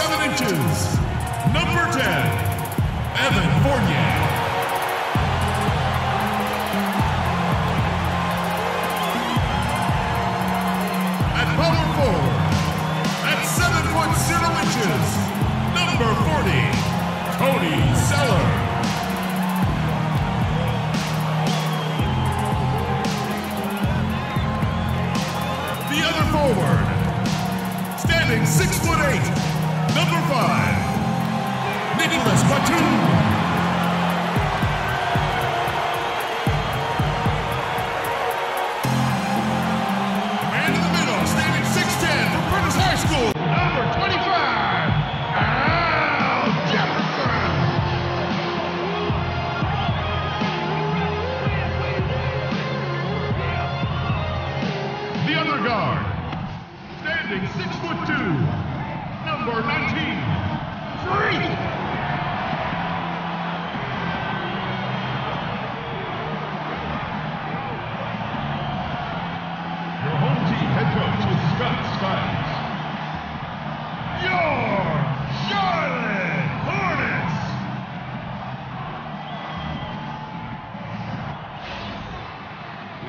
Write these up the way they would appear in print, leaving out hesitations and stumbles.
7 inches, number 10, Evan Fournier. At power forward, at 7 foot 0 inches, number 40, Cody Zeller. The other forward, standing 6 foot 8, number 5, Nicholas Batum. Man in the middle, standing 6'10" from Prentice High School, number 25, Al Jefferson. The other guard, standing 6 foot 2, number 19, Freak. Your home team head coach is Scott Skiles. Your Charlotte Hornets.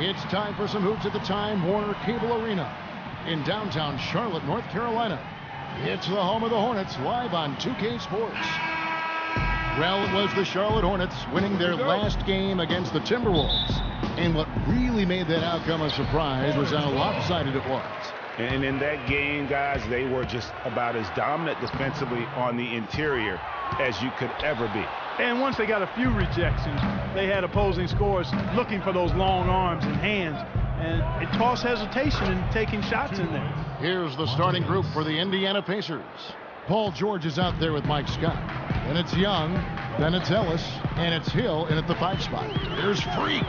It's time for some hoops at the Time Warner Cable Arena in downtown Charlotte, North Carolina. It's the home of the Hornets, live on 2K Sports. Well, it was the Charlotte Hornets winning their last game against the Timberwolves. And what really made that outcome a surprise was how lopsided it was. And in that game, guys, they were just about as dominant defensively on the interior as you could ever be. And once they got a few rejections, they had opposing scorers looking for those long arms and hands. And it caused hesitation in taking shots in there. Here's the starting group for the Indiana Pacers. Paul George is out there with Mike Scott. Then it's Young, then it's Ellis, and it's Hill in at the 5 spot. Here's Freak.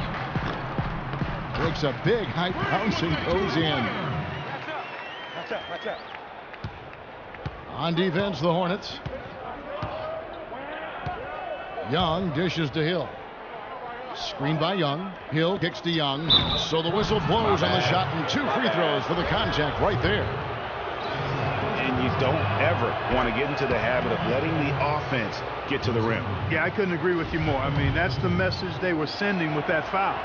Takes a big high bounce and goes in. Watch out. On defense, the Hornets. Young dishes to Hill. Screen by Young. Hill kicks to Young. So the whistle blows on the shot and 2 free throws for the contact right there. And you don't ever want to get into the habit of letting the offense get to the rim. Yeah, I couldn't agree with you more. I mean, that's the message they were sending with that foul.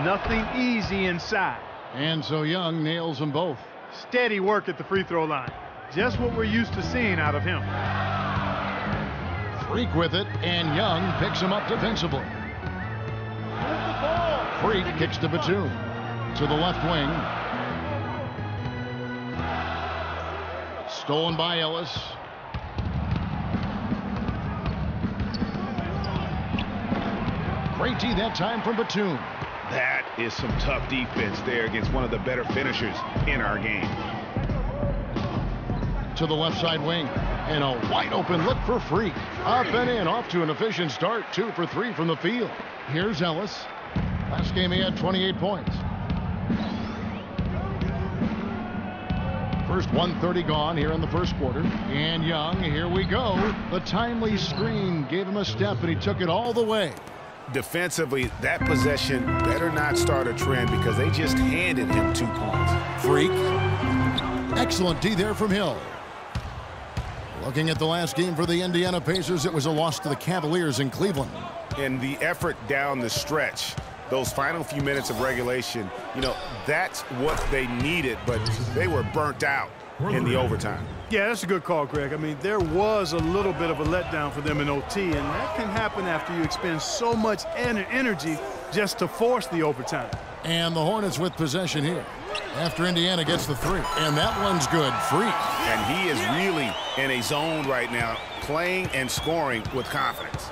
Nothing easy inside. And so Young nails them both. Steady work at the free throw line. Just what we're used to seeing out of him. Freak with it, and Young picks him up defensively. Freak kicks to Batum. To the left wing. Stolen by Ellis. Great D that time from Batum. That is some tough defense there against one of the better finishers in our game. To the left side wing. And a wide open look for Freak. Up and in, off to an efficient start. 2 for 3 from the field. Here's Ellis. Last game he had 28 points. First 1:30 gone here in the first quarter. And Young, here we go. The timely screen gave him a step, and he took it all the way. Defensively, that possession better not start a trend because they just handed him 2 points. Freak. Excellent D there from Hill. Looking at the last game for the Indiana Pacers, it was a loss to the Cavaliers in Cleveland. And the effort down the stretch, those final few minutes of regulation, you know, that's what they needed, but they were burnt out in the overtime. Yeah, that's a good call, Greg. I mean, there was a little bit of a letdown for them in OT, and that can happen after you expend so much energy just to force the overtime. And the Hornets with possession here after Indiana gets the 3. And that one's good. Freak. And he is really in a zone right now, playing and scoring with confidence.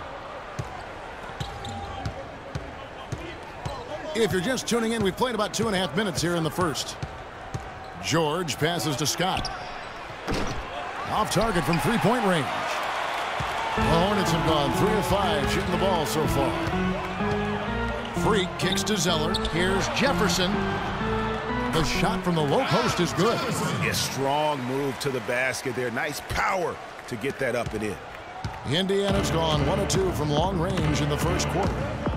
If you're just tuning in, we've played about 2.5 minutes here in the first. George passes to Scott. Off target from 3-point range. The Hornets have gone 3 of 5 shooting the ball so far. Freak kicks to Zeller. Here's Jefferson. The shot from the low post is good. A strong move to the basket there. Nice power to get that up and in. Indiana's gone 1 of 2 from long range in the first quarter.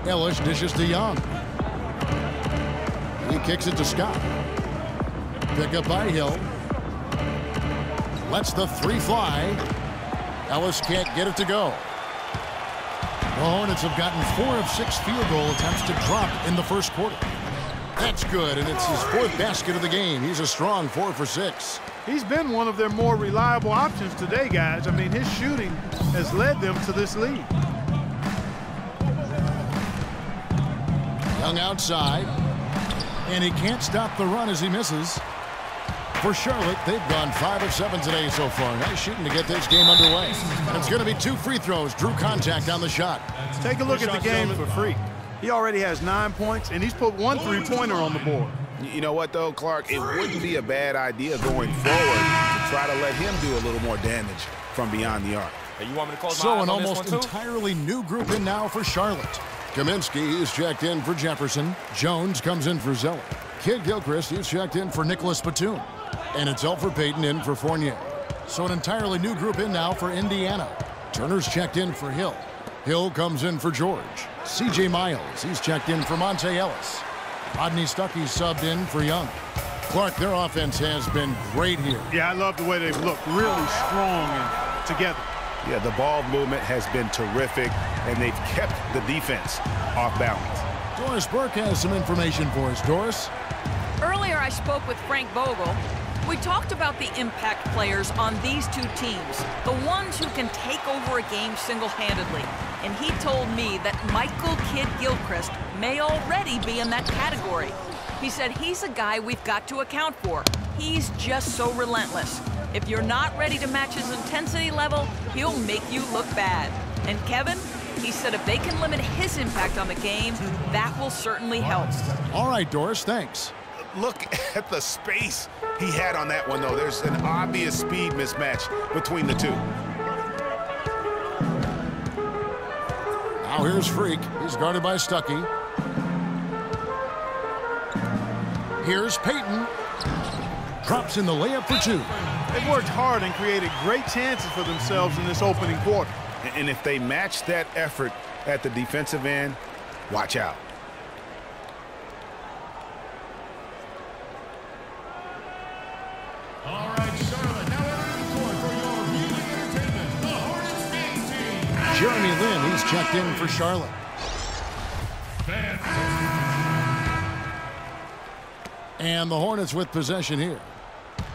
Ellis dishes to Young. He kicks it to Scott. Pick up by Hill. Lets the 3 fly. Ellis can't get it to go. The Hornets have gotten 4 of 6 field goal attempts to drop in the first quarter. That's good, and it's his 4th basket of the game. He's a strong 4 for 6. He's been one of their more reliable options today, guys. I mean, his shooting has led them to this lead. Young outside, and he can't stop the run as he misses. For Charlotte, they've gone 5 of 7 today so far. Nice shooting to get this game underway. And it's going to be 2 free throws. Drew contact on the shot. Take a look at the game for Freak. He already has 9 points, and he's put 1 3-pointer on the board. You know what, though, Clark? It wouldn't be a bad idea going forward to try to let him do a little more damage from beyond the arc. Hey, you want me to close So my eyes an on this almost one, too? entirely new group in now for Charlotte. Kaminsky is checked in for Jefferson. Jones comes in for Zeller. Kidd-Gilchrist is checked in for Nicholas Batum. And it's Elfrid Payton in for Fournier. So an entirely new group in now for Indiana. Turner's checked in for Hill. Hill comes in for George. C.J. Miles, he's checked in for Monte Ellis. Rodney Stuckey's subbed in for Young. Clark, their offense has been great here. Yeah, I love the way they've looked. Really strong and together. Yeah, the ball movement has been terrific, and they've kept the defense off balance. Doris Burke has some information for us. Doris? Earlier, I spoke with Frank Vogel. We talked about the impact players on these two teams, the ones who can take over a game single-handedly. And he told me that Michael Kidd-Gilchrist may already be in that category. He said he's a guy we've got to account for. He's just so relentless. If you're not ready to match his intensity level, he'll make you look bad. And Kevin, he said if they can limit his impact on the game, that will certainly help. All right, Doris, thanks. Look at the space he had on that one, though. There's an obvious speed mismatch between the two. Now here's Freak. He's guarded by Stuckey. Here's Payton. Drops in the layup for 2. They've worked hard and created great chances for themselves in this opening quarter. And if they match that effort at the defensive end, watch out. All right, Charlotte, now entering the court for your viewing entertainment, the Hornets A-Team. Jeremy Lin, he's checked in for Charlotte. And the Hornets with possession here.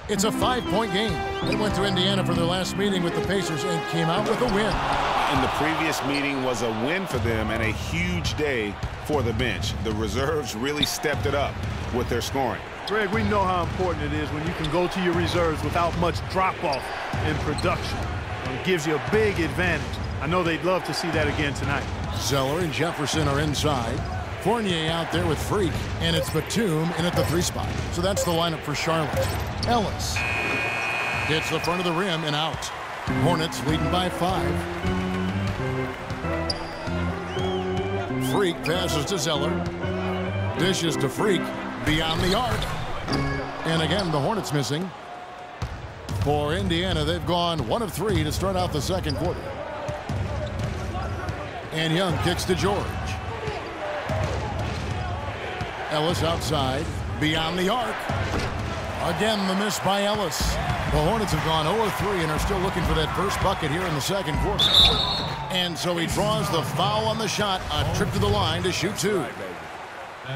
It's a 5-point game. They went to Indiana for their last meeting with the Pacers and came out with a win. And the previous meeting was a win for them and a huge day for the bench. The reserves really stepped it up with their scoring. Greg, we know how important it is when you can go to your reserves without much drop-off in production. It gives you a big advantage. I know they'd love to see that again tonight. Zeller and Jefferson are inside. Fournier out there with Freak, and it's Batum in at the 3 spot. So that's the lineup for Charlotte. Ellis hits the front of the rim and out. Hornets leading by 5. Freak passes to Zeller. Dishes to Freak beyond the arc. And again, the Hornets missing. For Indiana, they've gone 1 of 3 to start out the second quarter. And Young kicks to George. Ellis outside, beyond the arc. Again, the miss by Ellis. The Hornets have gone 0-3 and are still looking for that first bucket here in the second quarter. And so he draws the foul on the shot, a trip to the line to shoot 2.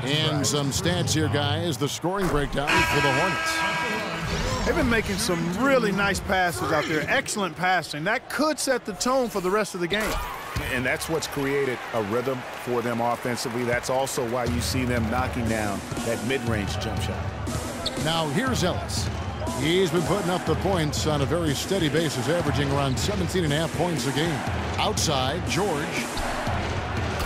And some stats here, guys, the scoring breakdown for the Hornets. They've been making some really nice passes out there, excellent passing. That could set the tone for the rest of the game. And that's what's created a rhythm for them offensively. That's also why you see them knocking down that mid-range jump shot. Now here's Ellis. He's been putting up the points on a very steady basis, averaging around 17.5 points a game. Outside, George.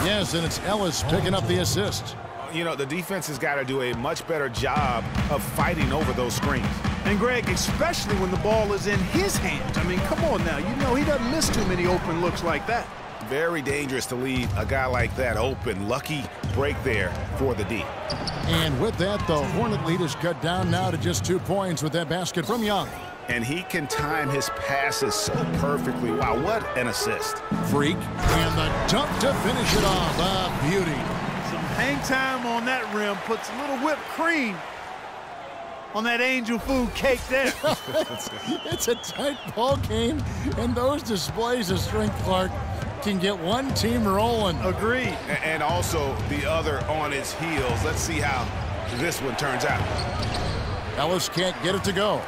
Yes, and it's Ellis picking up the assist. You know, the defense has got to do a much better job of fighting over those screens. And Greg, especially when the ball is in his hands. I mean, come on now. You know he doesn't miss too many open looks like that. Very dangerous to leave a guy like that open. Lucky break there for the D. And with that, the Hornet lead is cut down now to just 2 points with that basket from Young. And he can time his passes so perfectly. Wow, what an assist. Freak, and the dunk to finish it off. A beauty. Some hang time on that rim puts a little whipped cream on that angel food cake there. It's a tight ball game, and those displays of strength, Clark, can get one team rolling. Agreed. And also the other on his heels. Let's see how this one turns out. Ellis can't get it to go.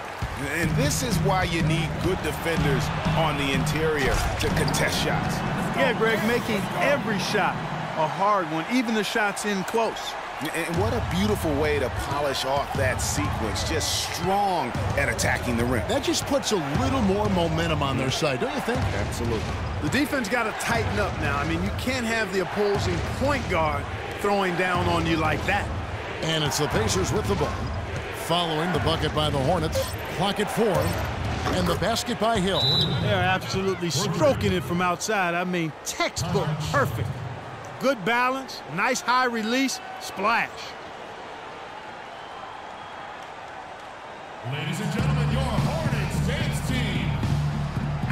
And this is why you need good defenders on the interior to contest shots. Yeah, Greg, making every shot a hard one, even the shots in close. And what a beautiful way to polish off that sequence. Just strong at attacking the rim. That just puts a little more momentum on their side, don't you think? Absolutely. The defense got to tighten up now. I mean, you can't have the opposing point guard throwing down on you like that. And it's the Pacers with the ball. Following the bucket by the Hornets. Clock at 4. And the basket by Hill. They're absolutely stroking it from outside. I mean, textbook perfect. Good balance, nice high release, splash. Ladies and gentlemen, your Hornets dance team.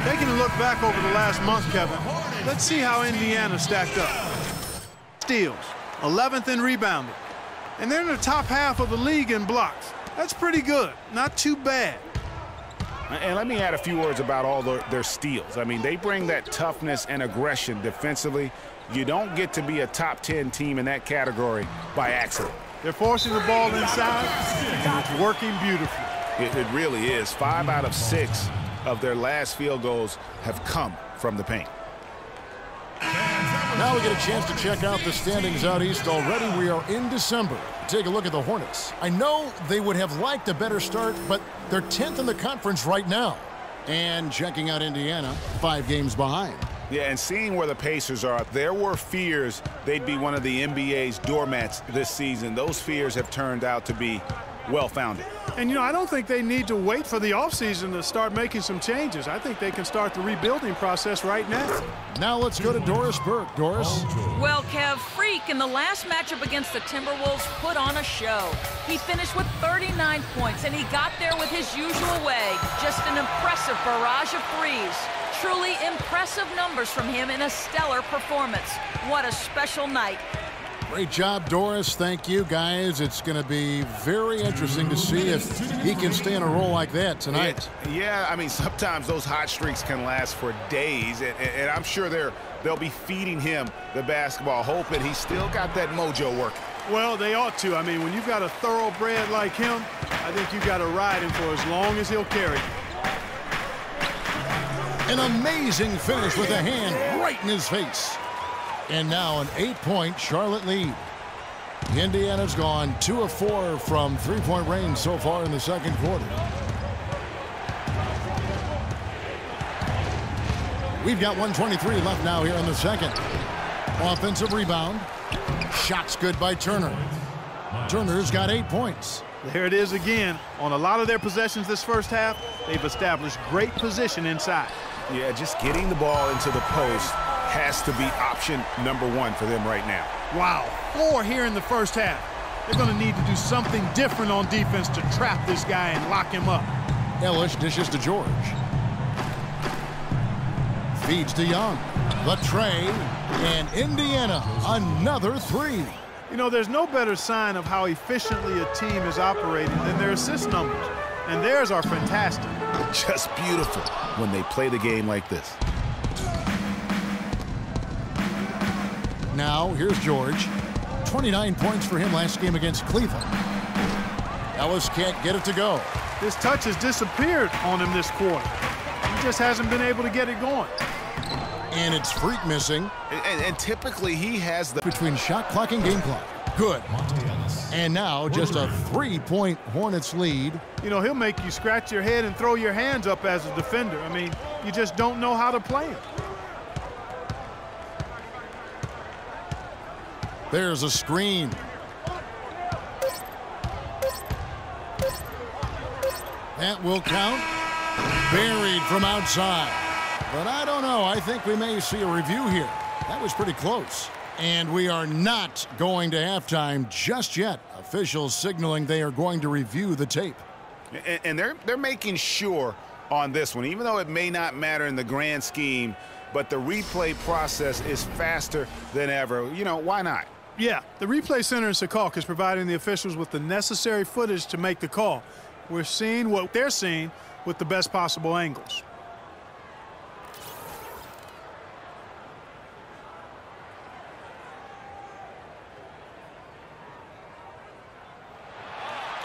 Taking a look back over the last month, Kevin, let's see how Indiana stacked up. Steals, 11th in rebounding. And they're in the top half of the league in blocks. That's pretty good, not too bad. And let me add a few words about all their steals. I mean, they bring that toughness and aggression defensively. You don't get to be a top 10 team in that category by accident. They're forcing the ball inside, and it's working beautifully. It really is. 5 out of 6 of their last field goals have come from the paint. Now we get a chance to check out the standings out east already. We are in December. Take a look at the Hornets. I know they would have liked a better start, but they're 10th in the conference right now. And checking out Indiana, 5 games behind. Yeah, and seeing where the Pacers are, there were fears they'd be one of the NBA's doormats this season. Those fears have turned out to be well-founded. And, you know, I don't think they need to wait for the offseason to start making some changes. I think they can start the rebuilding process right now. Now let's go to Doris Burke. Doris? Well, Kev, Freak in the last matchup against the Timberwolves put on a show. He finished with 39 points, and he got there with his usual way. Just an impressive barrage of threes. Truly impressive numbers from him in a stellar performance. What a special night. Great job, Doris. Thank you, guys. It's going to be very interesting to see if he can stay in a role like that tonight. Yeah, I mean, sometimes those hot streaks can last for days, and I'm sure they'll be feeding him the basketball, hoping he's still got that mojo working. Well, they ought to. I mean, when you've got a thoroughbred like him, I think you've got to ride him for as long as he'll carry. An amazing finish with a hand right in his face. And now an 8-point Charlotte lead. Indiana's gone 2 of 4 from three-point range so far in the second quarter. We've got 1:23 left now here in the second. Offensive rebound. Shots good by Turner. Turner's got 8 points. There it is again. On a lot of their possessions this first half, they've established great position inside. Yeah, just getting the ball into the post has to be option number 1 for them right now. Wow, 4 here in the first half. They're going to need to do something different on defense to trap this guy and lock him up. Ellis dishes to George. Feeds to Young. The tray. And Indiana, another 3. You know, there's no better sign of how efficiently a team is operating than their assist numbers. And theirs are fantastic. Just beautiful when they play the game like this. Now, here's George. 29 points for him last game against Cleveland. Ellis can't get it to go. His touch has disappeared on him this quarter. He just hasn't been able to get it going. And it's Freak missing. And typically he has the... Between shot clock and game clock. Good. And now just a 3-point Hornets lead. You know, he'll make you scratch your head and throw your hands up as a defender. I mean, you just don't know how to play him. There's a screen. That will count. Buried from outside. But I don't know. I think we may see a review here. That was pretty close. And we are not going to halftime just yet. Officials signaling they are going to review the tape. And they're making sure on this one, even though it may not matter in the grand scheme, but the replay process is faster than ever. You know, why not? Yeah, the replay center in Secaucus is providing the officials with the necessary footage to make the call. We're seeing what they're seeing with the best possible angles.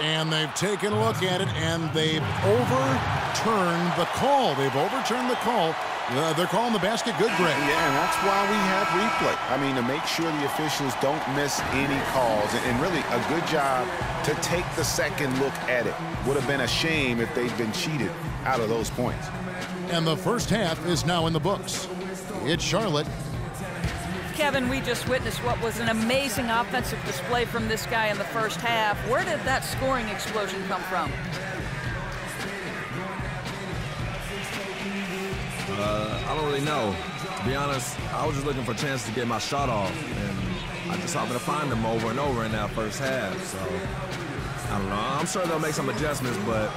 And they've taken a look at it, and they've overturned the call. They've overturned the call. They're calling the basket good, Greg. Yeah, and that's why we have replay. I mean, to make sure the officials don't miss any calls. And really a good job to take the second look at it. Would have been a shame if they'd been cheated out of those points. And the first half is now in the books. It's Charlotte. Kevin, we just witnessed what was an amazing offensive display from this guy in the first half. Where did that scoring explosion come from? I don't really know. To be honest, I was just looking for a chance to get my shot off, and I just happened to find them over and over in that first half. So, I don't know. I'm sure they'll make some adjustments, but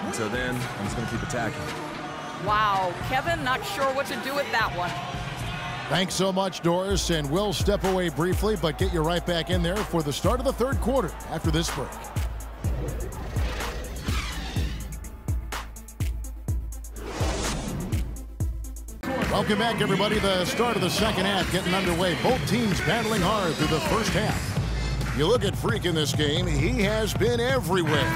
until then, I'm just going to keep attacking. Wow, Kevin, not sure what to do with that one. Thanks so much, Doris, and we'll step away briefly, but get you right back in there for the start of the third quarter after this break. Welcome back, everybody. The start of the second half getting underway. Both teams battling hard through the first half. You look at Freak in this game, he has been everywhere.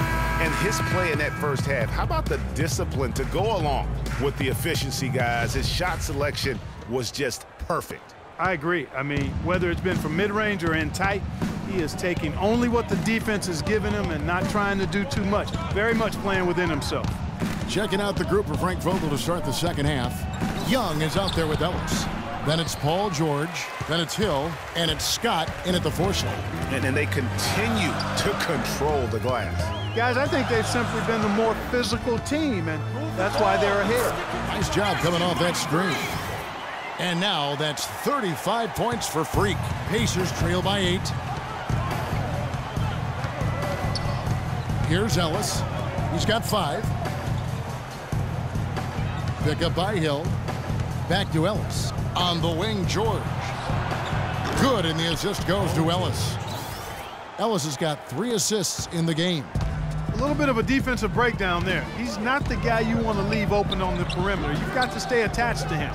And his play in that first half, how about the discipline to go along with the efficiency, guys? His shot selection was just perfect. I agree. I mean, whether it's been from mid-range or in tight, he is taking only what the defense is giving him and not trying to do too much. Very much playing within himself. Checking out the group for Frank Vogel to start the second half. Young is out there with Ellis. Then it's Paul George. Then it's Hill. And it's Scott in at the four-slot. And then they continue to control the glass. Guys, I think they've simply been the more physical team, and that's why they're ahead. Nice job coming off that screen. And now that's 35 points for Freak. Pacers trail by 8. Here's Ellis. He's got 5. Pick up by Hill. Back to Ellis. On the wing, George. Good, and the assist goes to Ellis. Ellis has got 3 assists in the game. A little bit of a defensive breakdown there. He's not the guy you want to leave open on the perimeter. You've got to stay attached to him.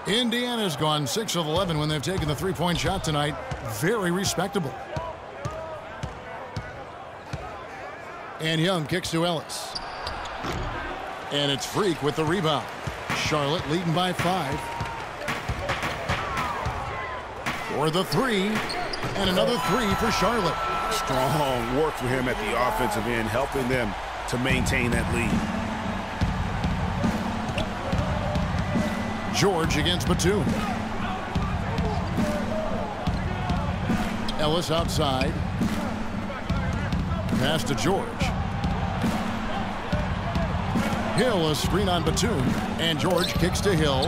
Indiana's gone 6 of 11 when they've taken the three-point shot tonight. Very respectable. And Young kicks to Ellis. And it's Freak with the rebound. Charlotte leading by 5. For the 3. And another 3 for Charlotte. Strong work for him at the offensive end, helping them to maintain that lead. George against Batum. Ellis outside. Pass to George. Hill, a screen on Batum. And George kicks to Hill.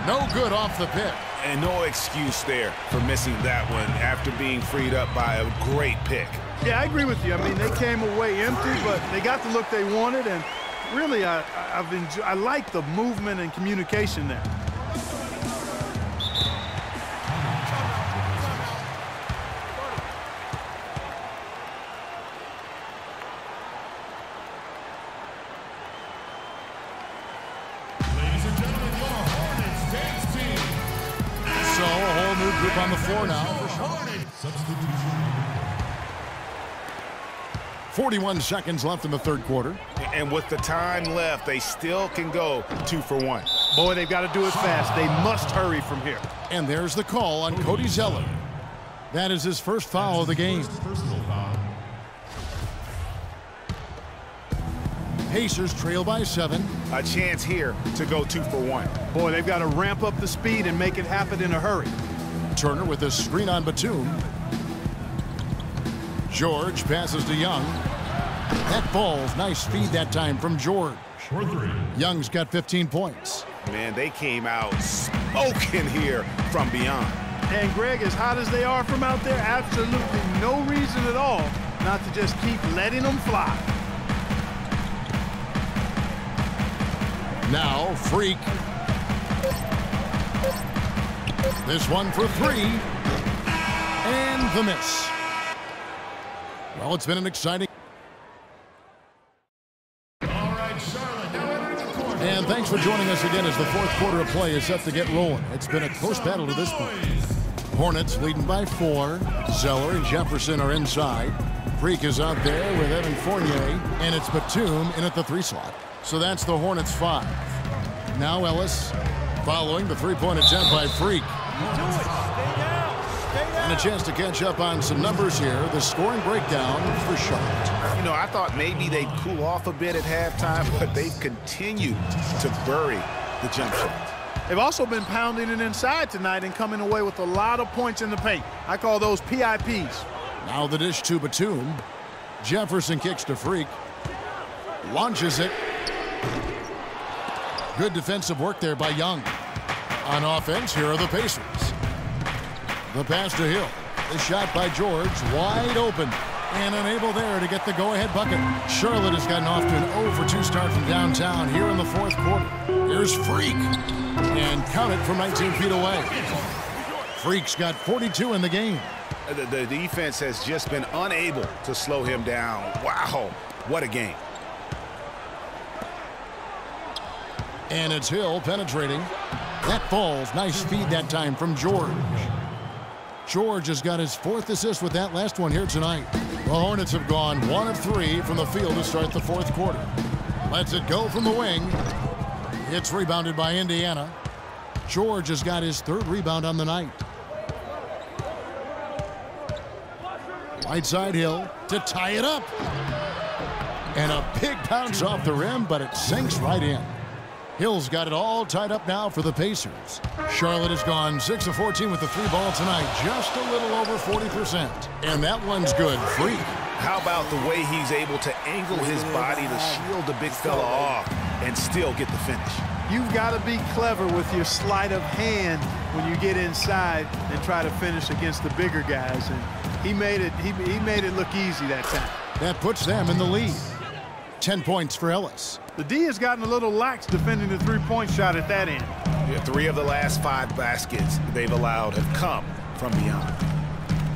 No good off the pick. And no excuse there for missing that one after being freed up by a great pick. Yeah, I agree with you. I mean, they came away empty, but they got the look they wanted, and really, I like the movement and communication there. So a whole new group on the floor now. 41 seconds left in the third quarter. And with the time left, they still can go 2 for 1. Boy, they've got to do it fast. They must hurry from here. And there's the call on Cody Zeller. That is his first foul of the game. Pacers trail by 7. A chance here to go 2 for 1. Boy, they've got to ramp up the speed and make it happen in a hurry. Turner with a screen on Batum. George passes to Young. That ball's nice feed that time from George. Young's got 15 points. Man, they came out smoking here from beyond. And Greg, as hot as they are from out there, absolutely no reason at all not to just keep letting them fly. Now, Freak. This one for three. And the miss. Well, it's been an exciting. And thanks for joining us again as the fourth quarter of play is set to get rolling. It's been a close battle to this point. Hornets leading by 4. Zeller and Jefferson are inside. Freak is out there with Evan Fournier, and it's Batum in at the 3 slot. So that's the Hornets 5. Now Ellis following the three-point attempt by Freak. And a chance to catch up on some numbers here. The scoring breakdown for Charlotte. You know, I thought maybe they'd cool off a bit at halftime, but they've continued to bury the jump shot. They've also been pounding it inside tonight and coming away with a lot of points in the paint. I call those PIPs. Now the dish to Batum. Jefferson kicks to Freak. Launches it. Good defensive work there by Young. On offense, here are the Pacers. The pass to Hill. The shot by George, wide open. And unable there to get the go-ahead bucket. Charlotte has gotten off to an 0-for-2 start from downtown here in the fourth quarter. Here's Freak. And count it from 19 feet away. Freak's got 42 in the game. The defense has just been unable to slow him down. Wow, what a game. And it's Hill penetrating. That falls. Nice feed that time from George. George has got his 4th assist with that last one here tonight. The Hornets have gone 1 of 3 from the field to start the fourth quarter. Lets it go from the wing. It's rebounded by Indiana. George has got his 3rd rebound on the night. Right side Hill to tie it up. And a big bounce off the rim, but it sinks right in. Hill's got it all tied up now for the Pacers. Charlotte has gone 6 of 14 with the 3-ball tonight, just a little over 40%. And that one's good. Freak. How about the way he's able to angle his body to shield the big fella off and still get the finish? You've got to be clever with your sleight of hand when you get inside and try to finish against the bigger guys. And he made it look easy that time. That puts them in the lead. 10 points for Ellis. The D has gotten a little lax defending the three-point shot at that end. Yeah, 3 of the last 5 baskets they've allowed have come from beyond.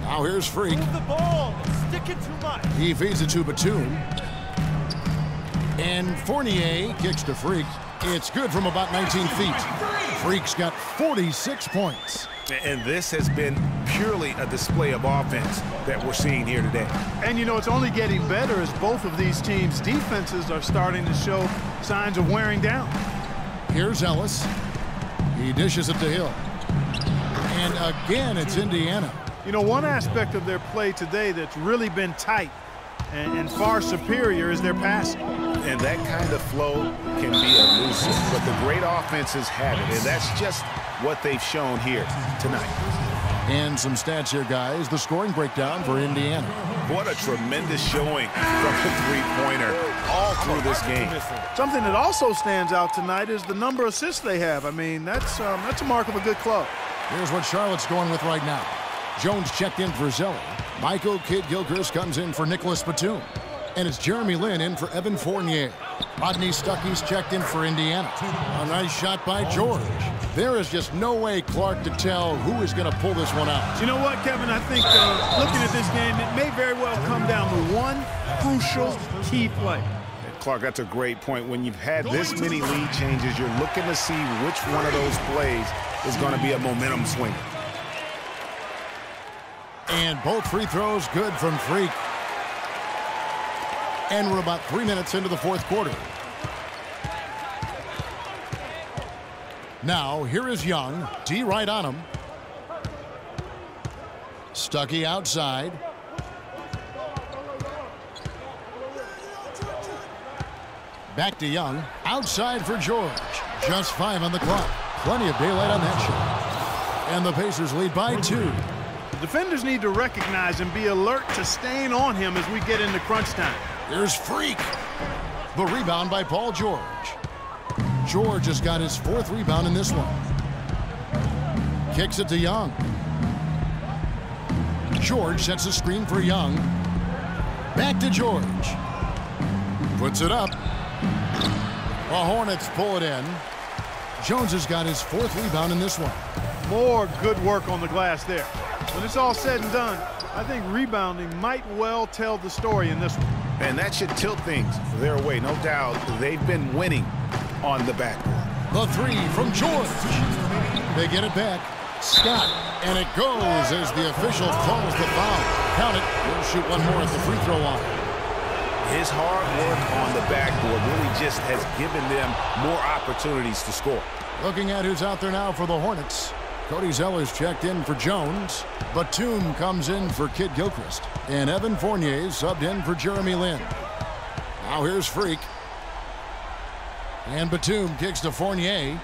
Now here's Freak. Move the ball. Stick it too much. He feeds it to Batum. And Fournier kicks to Freak. It's good from about 19 feet. Freak's got 46 points. And this has been purely a display of offense that we're seeing here today. And, you know, it's only getting better as both of these teams' defenses are starting to show signs of wearing down. Here's Ellis. He dishes it to Hill. And again, it's Indiana. You know, one aspect of their play today that's really been tight and far superior is their passing. And that kind of flow can be elusive, but the great offenses have it, and that's just what they've shown here tonight. And some stats here, guys. The scoring breakdown for Indiana. What a tremendous showing from the three-pointer all through this game. Something that also stands out tonight is the number of assists they have. I mean, that's a mark of a good club. Here's what Charlotte's going with right now. Jones checked in for Zeller. Michael Kidd-Gilchrist comes in for Nicholas Batum. And it's Jeremy Lin in for Evan Fournier. Rodney Stuckey's checked in for Indiana. A nice shot by George. There is just no way, Clark, to tell who is going to pull this one out. You know what, Kevin? I think looking at this game, it may very well come down to one crucial key play. Clark, that's a great point. When you've had this many lead changes, you're looking to see which one of those plays is going to be a momentum swinger. And both free throws good from Freak. And we're about 3 minutes into the fourth quarter. Now, here is Young. D right on him. Stuckey outside. Back to Young. Outside for George. Just 5 on the clock. Plenty of daylight on that shot. And the Pacers lead by 2. The defenders need to recognize and be alert to staying on him as we get into crunch time. Here's Freak. The rebound by Paul George. George has got his 4th rebound in this one. Kicks it to Young. George sets a screen for Young. Back to George. Puts it up. The Hornets pull it in. Jones has got his 4th rebound in this one. More good work on the glass there. When it's all said and done, I think rebounding might well tell the story in this one. And that should tilt things their way. No doubt they've been winning on the backboard. The three from George. They get it back. Scott. And it goes as the official calls the foul. Count it. He'll shoot one more at the free throw line. His hard work on the backboard really just has given them more opportunities to score. Looking at who's out there now for the Hornets. Cody Zeller's checked in for Jones. Batum comes in for Kid Gilchrist. And Evan Fournier subbed in for Jeremy Lin. Now here's Freak. And Batum kicks to Fournier.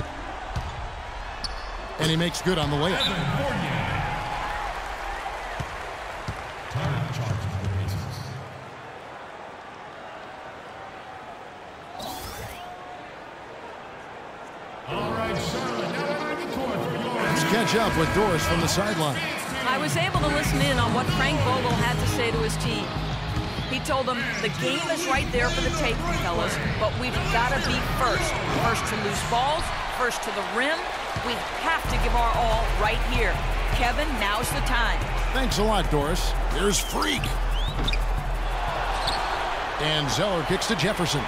And he makes good on the layup. Catch up with Doris from the sideline. I was able to listen in on what Frank Vogel had to say to his team. He told them the game is right there for the taking, fellas, but we've got to be first. First to loose balls, first to the rim. We have to give our all right here. Kevin, now's the time. Thanks a lot, Doris. Here's Freak. And Zeller kicks to Jefferson.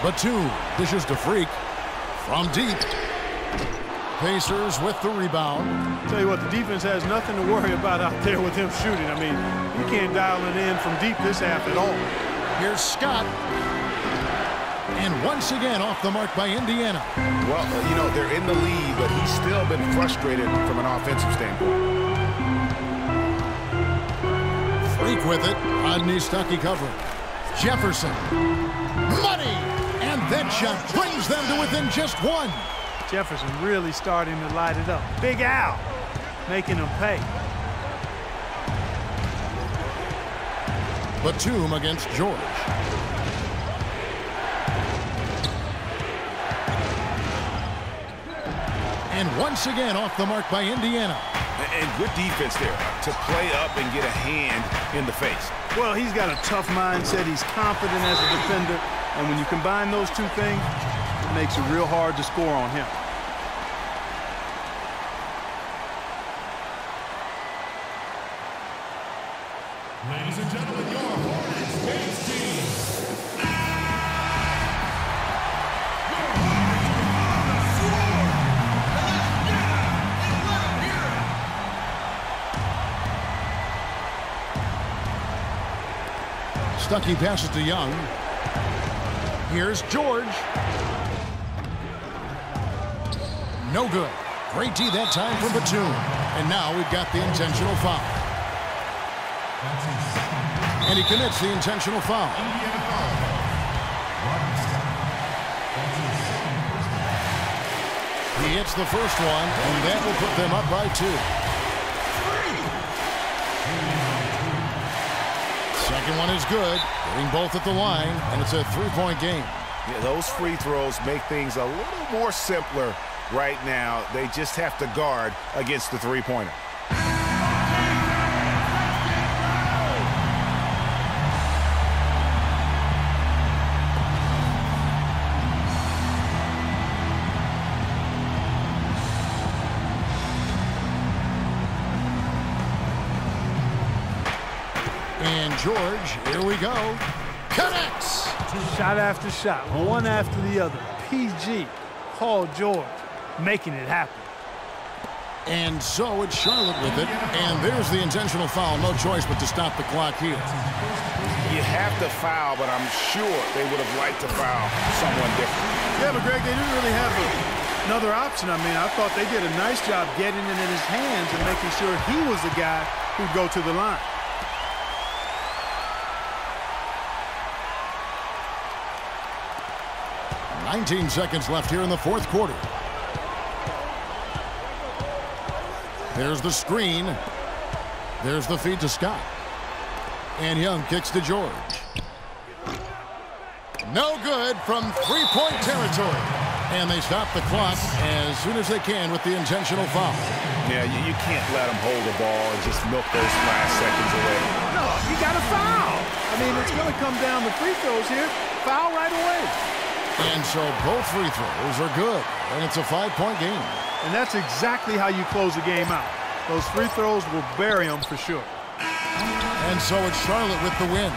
Batum dishes to Freak from deep. Pacers with the rebound. Tell you what, the defense has nothing to worry about out there with him shooting. I mean, you can't dial it in from deep this half at all. Here's Scott. And once again off the mark by Indiana. Well, you know, they're in the lead, but he's still been frustrated from an offensive standpoint. Freak with it. Rodney Stuckey covering. Jefferson. Money! And that shot brings them to within just one. Jefferson really starting to light it up. Big Al making him pay. Batum against George. And once again off the mark by Indiana. And good defense there to play up and get a hand in the face. Well, he's got a tough mindset. He's confident as a defender. And when you combine those two things, it makes it real hard to score on him. Ladies and gentlemen, your Hornets Games team. Your Hornets on the floor. Let's get up and let them hear it. Stuckey passes to Young. Here's George. No good. Great D that time for Batum. And now we've got the intentional foul. And he commits the intentional foul. He hits the first one, and that will put them up by 2. Second one is good. Getting both at the line, and it's a 3-point game. Yeah, those free throws make things a little more simpler right now. They just have to guard against the three-pointer. And George, here we go, connects. Shot after shot, one after the other. PG, Paul George, making it happen. And so it's Charlotte with it. And there's the intentional foul. No choice but to stop the clock here. You have to foul, but I'm sure they would have liked to foul someone different. Yeah, but Greg, they didn't really have another option. I mean, I thought they did a nice job getting it in his hands and making sure he was the guy who'd go to the line. $19 seconds left here in the fourth quarter. There's the screen. There's the feed to Scott. And Young kicks to George. No good from three-point territory. And they stop the clock as soon as they can with the intentional foul. Yeah, you can't let them hold the ball and just milk those last seconds away. No, you got to foul. I mean, it's going to come down to free throws here. Foul right away. And so both free throws are good. And it's a 5-point game. And that's exactly how you close the game out. Those free throws will bury them for sure. And so it's Charlotte with the win.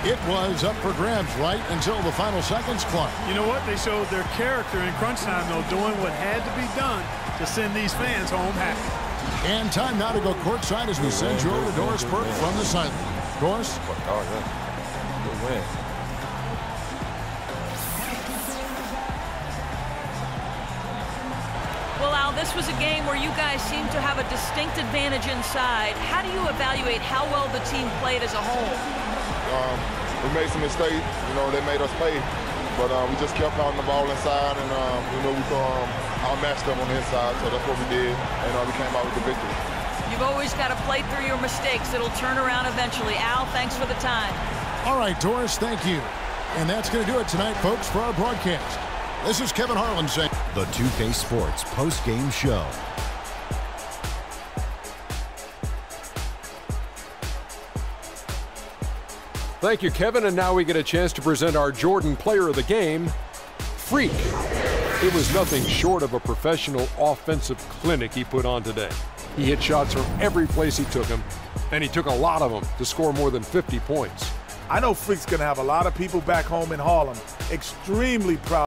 It was up for grabs right until the final seconds, Clark. You know what? They showed their character in crunch time, though, doing what had to be done to send these fans home happy. And time now to go courtside as we send you over to Doris Burke from the sideline. Doris? Oh, yeah. Good win. Well, Al, this was a game where you guys seem to have a distinct advantage inside. How do you evaluate how well the team played as a whole? We made some mistakes. You know, they made us pay. But we just kept pounding the ball inside, and, you know, we outmatched them on the inside, so that's what we did, and we came out with the victory. You've always got to play through your mistakes. It'll turn around eventually. Al, thanks for the time. All right, Doris, thank you. And that's going to do it tonight, folks, for our broadcast. This is Kevin Harlan saying the 2K Sports post-game show. Thank you, Kevin. And now we get a chance to present our Jordan Player of the Game, Freak. It was nothing short of a professional offensive clinic he put on today. He hit shots from every place he took them, and he took a lot of them to score more than 50 points. I know Freak's going to have a lot of people back home in Harlem extremely proud.